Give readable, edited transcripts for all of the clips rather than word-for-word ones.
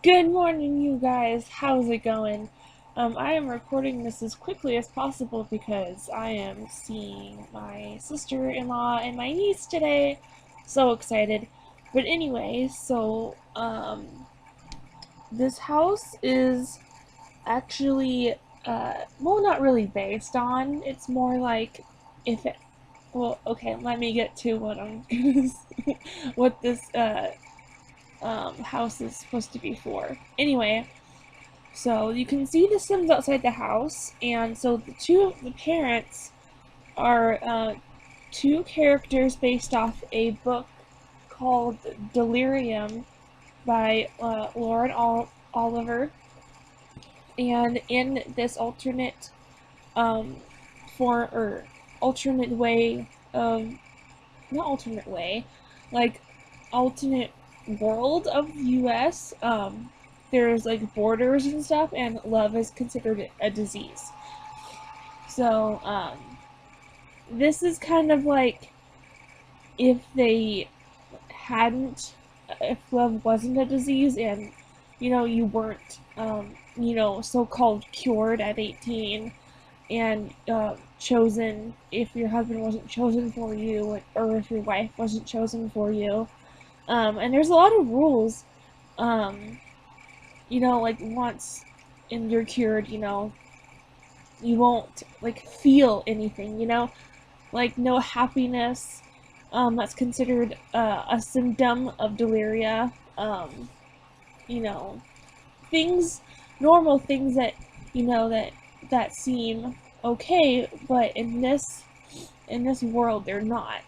Good morning, you guys. How's it going? I am recording this as quickly as possible because I am seeing my sister-in-law and my niece today. So excited. But anyway, this house is actually, well, not really based on. It's more like if it, well, okay, let me get to what I'm gonna, what this house is supposed to be for. Anyway, so you can see the Sims outside the house, and so the parents are two characters based off a book called Delirium by Oliver, and in this um, alternate way of not alternate way, like alternate world of the U.S. There's like borders and stuff, and love is considered a disease. So this is kind of like if they hadn't, if love wasn't a disease, and you weren't, so-called cured at 18, and chosen, if your husband wasn't chosen for you, or if your wife wasn't chosen for you. And there's a lot of rules. Um, like once and you're cured, you won't like feel anything, like no happiness. That's considered a symptom of deliria. You know, things, normal things that that seem okay, but in this world they're not.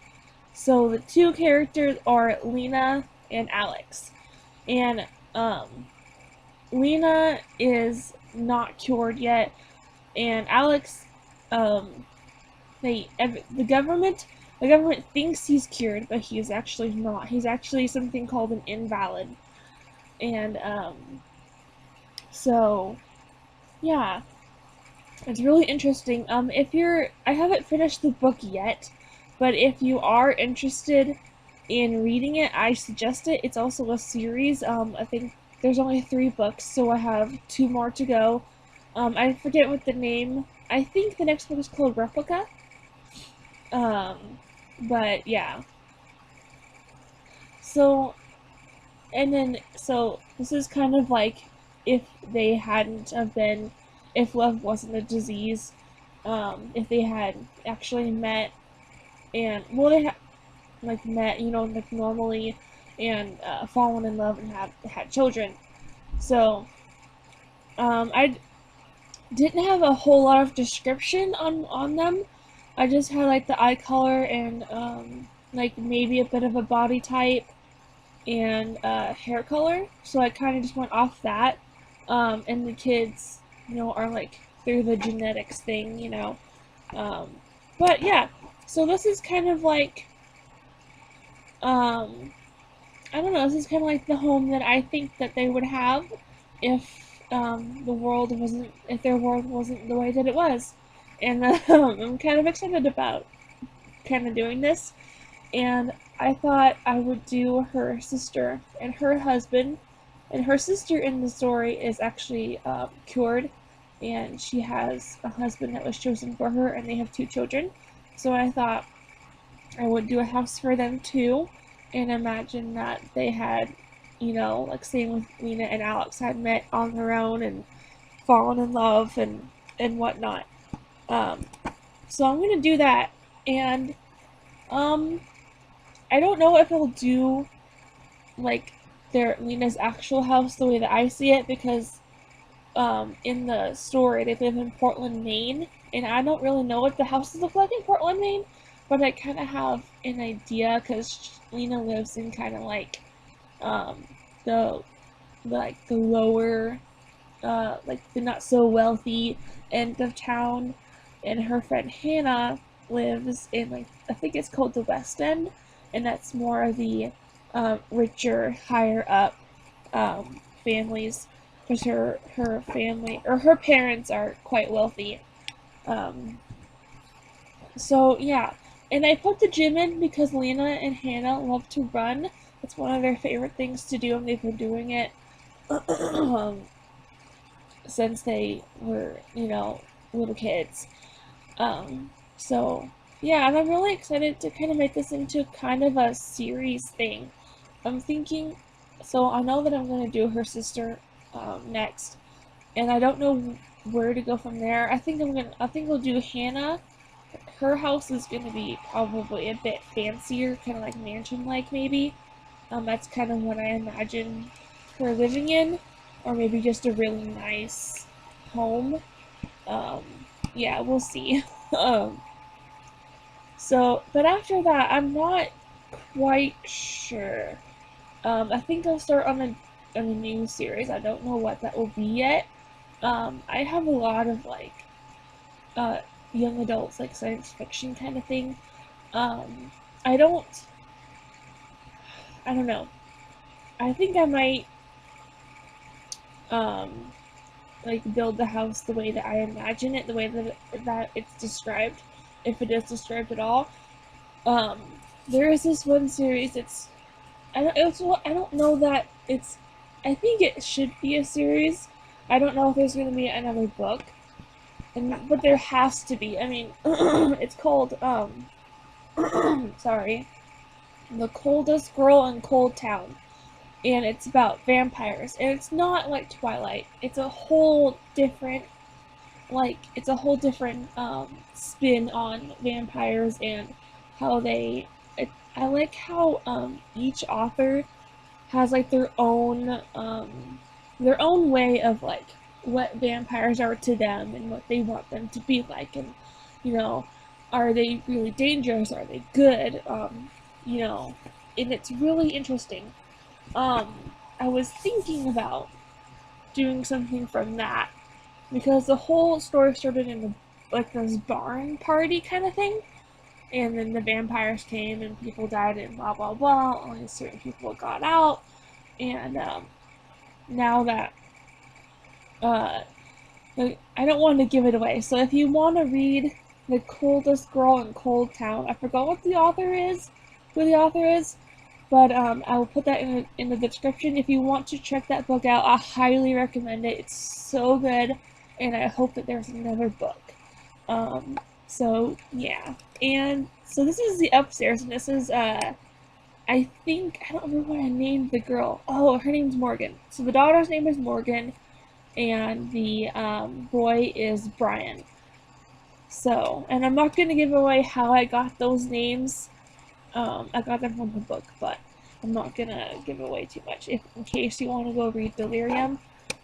So the two characters are Lena and Alex, and Lena is not cured yet, and Alex, um, the government thinks he's cured, but he is actually not. He's actually something called an invalid, and so yeah, it's really interesting. I haven't finished the book yet, but if you are interested in reading it, I suggest it. It's also a series. I think there's only 3 books, so I have 2 more to go. I forget what the name. I think the next book is called Replica. Um, but yeah. So so this is kind of like if they hadn't have been, if love wasn't a disease, if they had actually met, and well, they like met, like normally, and fallen in love and had children. So I didn't have a whole lot of description on them. I just had like the eye color and like maybe a bit of a body type and hair color. So I kind of just went off that. And the kids, are like through the genetics thing. Um, but yeah, so this is kind of like um, I don't know. This is kind of like the home that I think that they would have if if their world wasn't the way that it was, and I'm kind of excited about kind of doing this. And I thought I would do her sister and her husband, and her sister in the story is actually cured, and she has a husband that was chosen for her, and they have 2 children. So I thought I would do a house for them too, and imagine that they had, like same with Lena and Alex, had met on their own and fallen in love and whatnot. Um, so I'm gonna do that, and um, I don't know if I'll do like their Lena's actual house the way that I see it, because in the story they live in Portland, Maine, and I don't really know what the houses look like in Portland, Maine, but I kind of have an idea because Lena lives in kind of like um, the the lower, like the not so wealthy end of town, and her friend Hannah lives in like, I think it's called the West End, and that's more of the richer, higher up families, because her family, or her parents, are quite wealthy. Um, so yeah, and I put the gym in because Lena and Hannah love to run. It's one of their favorite things to do, and they've been doing it since they were, little kids. So yeah, and I'm really excited to kind of make this into kind of a series thing. I'm thinking, so I know that I'm gonna do her sister next, and I don't know where to go from there. I think I'll do Hannah. Her house is gonna be probably a bit fancier, kind of like mansion-like maybe. That's kind of what I imagine her living in, or maybe just a really nice home. Um, yeah, we'll see. um, but after that, I'm not quite sure. I think I'll start on a new series. I don't know what that will be yet. I have a lot of like uh, young adults, like science fiction kind of thing. Um, I don't, I don't know. I think I might um, like build the house the way that I imagine it, the way that it's described, if it is described at all. Um, there is this one series. I don't know that it's. I think it should be a series. I don't know if there's going to be another book, but there has to be. I mean, it's called sorry, The Coldest Girl in Cold Town, and it's about vampires, and it's not like Twilight. It's a whole different spin on vampires and how I like how each author has like their own way of like what vampires are to them and what they want them to be like, and you know are they really dangerous, are they good, you know and it's really interesting. I was thinking about doing something from that because the whole story started in like this barn party kind of thing, and then the vampires came and people died and blah blah blah. Only certain people got out, and now that uh, I don't want to give it away. So if you want to read The Coldest Girl in Cold Town, I forgot what the author is, who the author is, but I will put that in the description. If you want to check that book out, I highly recommend it. It's so good, and I hope that there's another book. So yeah, and so this is the upstairs, and this is I think I don't remember what I named the girl. Oh, her name's Morgan. So the daughter's name is Morgan, and the boy is Brian. So, and I'm not gonna give away how I got those names. I got them from the book, but I'm not gonna give away too much. If in case you want to go read Delirium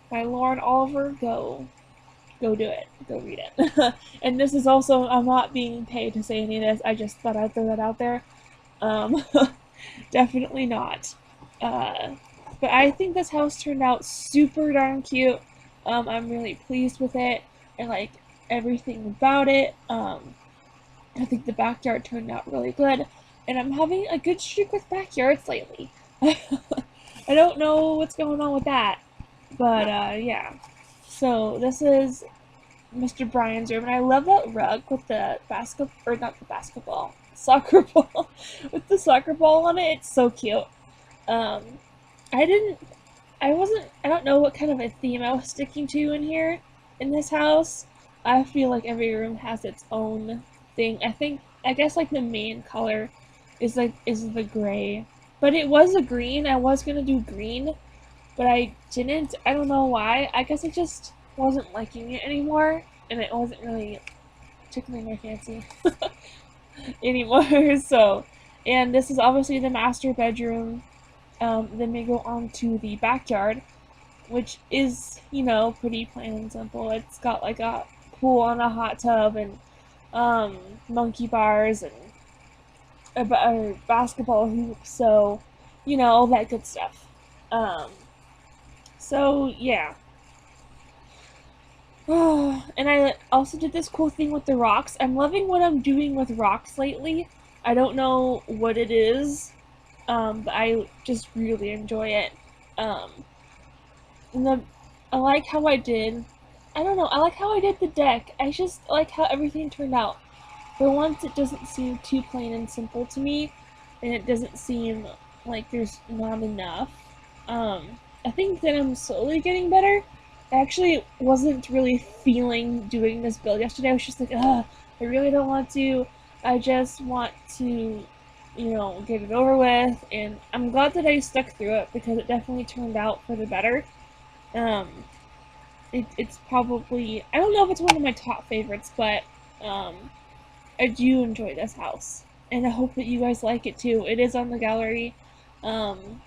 by Lauren Oliver, go do it. Go read it. And this is also, I'm not being paid to say any of this. I just thought I'd throw that out there. Um, definitely not. But I think this house turned out super darn cute. I'm really pleased with it. I like everything about it. I think the backyard turned out really good. And I'm having a good streak with backyards lately. I don't know what's going on with that. But yeah. So this is Mr. Bryan's room, and I love that rug with the basketball, or not the basketball, soccer ball, with the soccer ball on it. It's so cute. Um, I didn't, I don't know what kind of a theme I was sticking to in here, in this house. I feel like every room has its own thing. I guess like the main color is the gray, but it was a green. I was gonna do green, but I didn't. I don't know why. I guess I just wasn't liking it anymore, and it wasn't really tickling my fancy anymore. So, and this is obviously the master bedroom. Then we go on to the backyard, which is, pretty plain and simple. It's got like a pool and a hot tub and monkey bars and a basketball hoop. So, all that good stuff. So yeah. And I also did this cool thing with the rocks. I'm loving what I'm doing with rocks lately. I don't know what it is, but I just really enjoy it. Um, and I like how I did. I don't know. I like how I did the deck. I just like how everything turned out. For once, it doesn't seem too plain and simple to me, and it doesn't seem like there's not enough. I think that I'm slowly getting better. I actually wasn't really feeling doing this build yesterday. I was just like, ugh, I really don't want to. I just want to, get it over with. And I'm glad that I stuck through it because it definitely turned out for the better. Um, it's probably, I don't know if it's one of my top favorites, but um, I do enjoy this house. And I hope that you guys like it too. It is on the gallery. Um,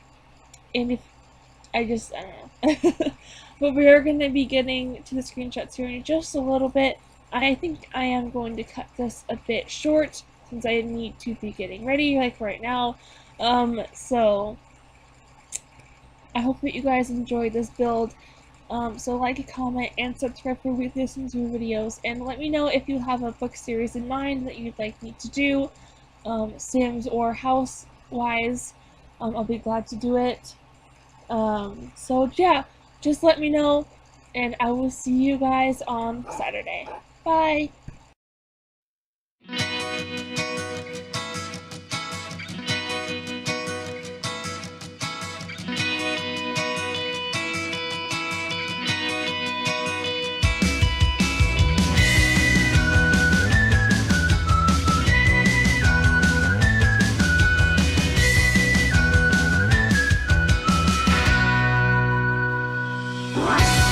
and if I don't know. But we are going to be getting to the screenshots here in just a little bit. I think I am going to cut this a bit short since I need to be getting ready like right now. So I hope that you guys enjoyed this build. So like, comment, and subscribe for weekly Sims4 videos, and let me know if you have a book series in mind that you'd like me to do, Sims or house-wise. I'll be glad to do it. So yeah, just let me know, and I will see you guys on Saturday. Bye! What?